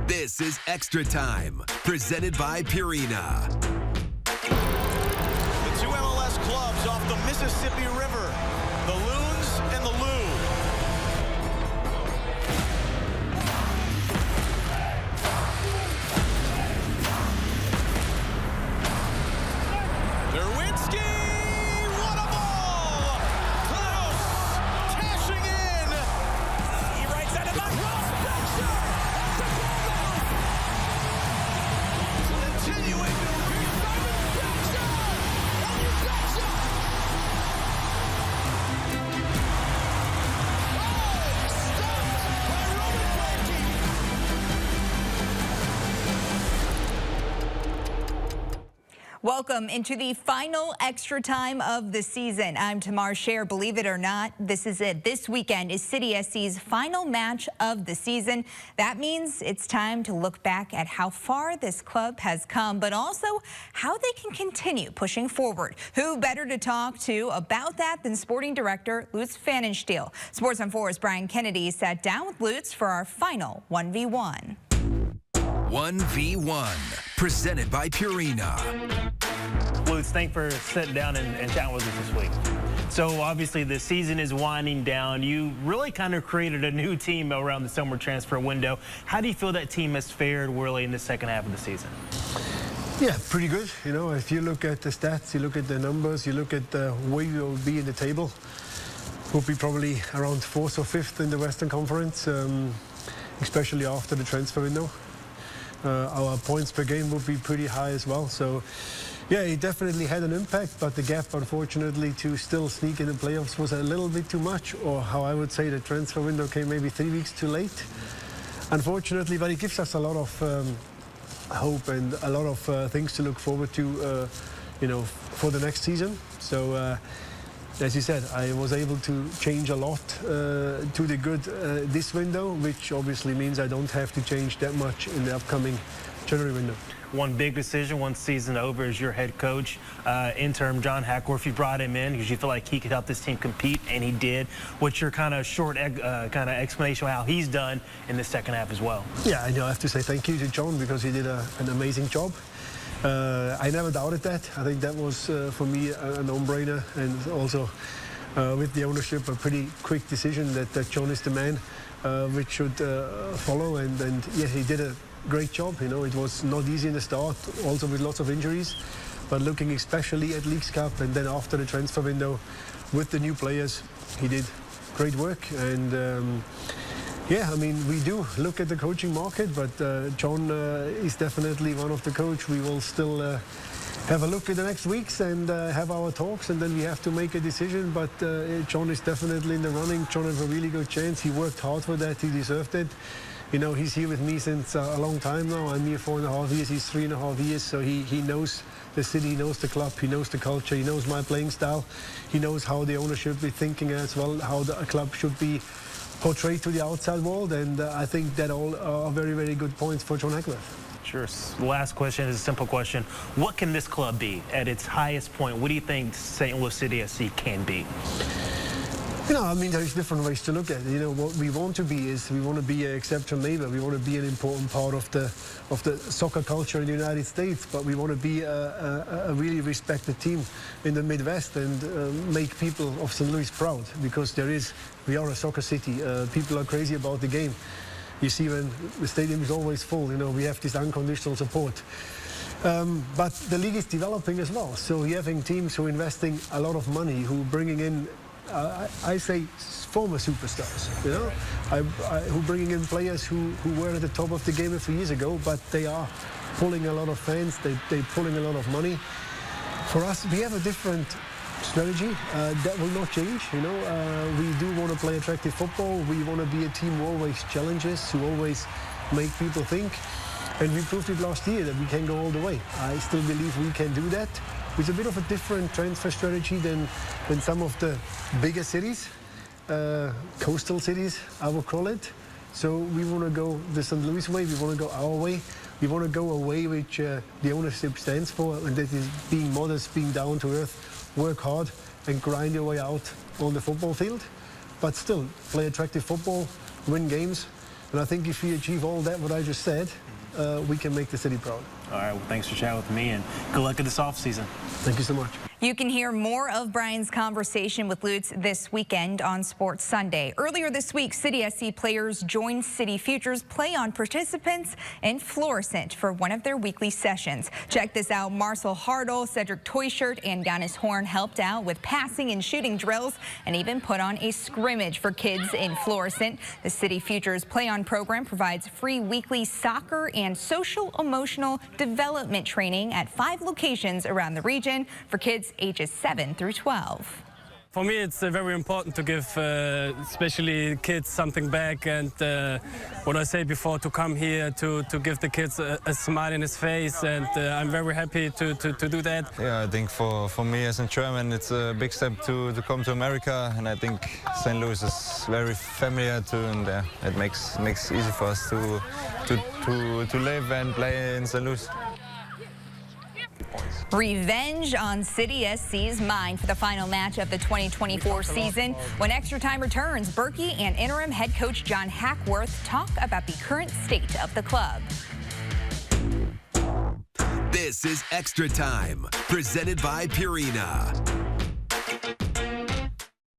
This is Extra Time, presented by Purina. The two MLS clubs off the Mississippi River, the Loons and the Lou. Derwinski, what a ball! Klaus, tashing in. He writes out of the cross, Becher, continuing to reach Simon Becher, and Becher. Oh, stopped by Roman Frankie. Welcome into the final extra time of the season. I'm Tamar Scher. Believe it or not, this is it. This weekend is City SC's final match of the season. That means it's time to look back at how far this club has come, but also how they can continue pushing forward. Who better to talk to about that than sporting director Lutz Pfannenstiel? Sports on 4's Brian Kennedy sat down with Lutz for our final 1v1. 1v1, presented by Purina. Lutz, thanks for sitting down and chatting with us this week. So obviously the season is winding down. You really kind of created a new team around the summer transfer window. How do you feel that team has fared really in the second half of the season? Yeah, pretty good. You know, if you look at the stats, you look at the numbers, you look at where we will be in the table, we'll be probably around 4th or 5th in the Western Conference, especially after the transfer window. Our points per game will be pretty high as well. So, yeah, it definitely had an impact, but the gap, unfortunately, to still sneak in the playoffs was a little bit too much, or how I would say the transfer window came maybe 3 weeks too late, unfortunately. But it gives us a lot of hope and a lot of things to look forward to, you know, for the next season. So, as you said, I was able to change a lot to the good this window, which obviously means I don't have to change that much in the upcoming January window. One big decision once season over is your head coach, interim John Hackworth. You brought him in because you feel like he could help this team compete, and he did. What's your kind of short kind of explanation of how he's done in the second half as well? Yeah, I know I have to say thank you to John because he did an amazing job. I never doubted that. I think that was, for me, a no-brainer, and also with the ownership, a pretty quick decision that John is the man which should follow, and yeah, he did a great job. You know, it was not easy in the start, also with lots of injuries, but looking especially at Leagues Cup and then after the transfer window with the new players, he did great work. And yeah, I mean, we do look at the coaching market, but John is definitely one of the coach. We will still have a look at the next weeks and have our talks, and then we have to make a decision. But John is definitely in the running. John has a really good chance. He worked hard for that. He deserved it. You know, he's here with me since a long time now. I'm here 4.5 years. He's 3.5 years. So he knows the city, he knows the club, he knows the culture, he knows my playing style. He knows how the ownership is thinking as well, how the club should be portrayed to the outside world, and I think that all are very, very good points for John Hackworth. Sure. Last question is a simple question. What can this club be at its highest point? What do you think St. Louis City SC can be? You know, I mean, there's different ways to look at it. You know, what we want to be is we want to be an exceptional neighbor. We want to be an important part of the soccer culture in the United States, but we want to be a really respected team in the Midwest and make people of St. Louis proud, because we are a soccer city. People are crazy about the game. You see, when the stadium is always full, you know, we have this unconditional support. But the league is developing as well. So you're having teams who are investing a lot of money, who are bringing in, I say, former superstars, you know, who are bringing in players who were at the top of the game a few years ago, but they are pulling a lot of fans, they're pulling a lot of money. For us, we have a different strategy that will not change. You know, we do want to play attractive football. We want to be a team who always challenges, who always make people think. And we proved it last year that we can go all the way. I still believe we can do that. It's a bit of a different transfer strategy than some of the bigger cities, coastal cities, I would call it. So we want to go the St. Louis way. We want to go our way. We want to go a way which the ownership stands for, and that is being modest, being down to earth, work hard, and grind your way out on the football field. But still, play attractive football, win games, And I think if we achieve all that, what I just said, we can make the city proud. All right, well, thanks for chatting with me, and good luck in this offseason. Thank you so much. You can hear more of Brian's conversation with Lutz this weekend on Sports Sunday. Earlier this week, City SC players joined City Futures Play On participants in Florissant for one of their weekly sessions. Check this out. Marcel Hartl, Cedric Toyshirt, and Giannis Horn helped out with passing and shooting drills and even put on a scrimmage for kids in Florissant. The City Futures Play On program provides free weekly soccer and social-emotional development training at 5 locations around the region for kids ages 7 through 12. For me, it's very important to give especially kids something back, and what I said before, to come here to give the kids a smile in his face, and I'm very happy to do that. Yeah, I think for me as a German, it's a big step to come to America, and I think St. Louis is very familiar to, and it makes easy for us to live and play in St. Louis. Revenge on City SC's mind for the final match of the 2024 season. When Extra Time returns, Berkey and interim head coach John Hackworth talk about the current state of the club. This is Extra Time, presented by Purina.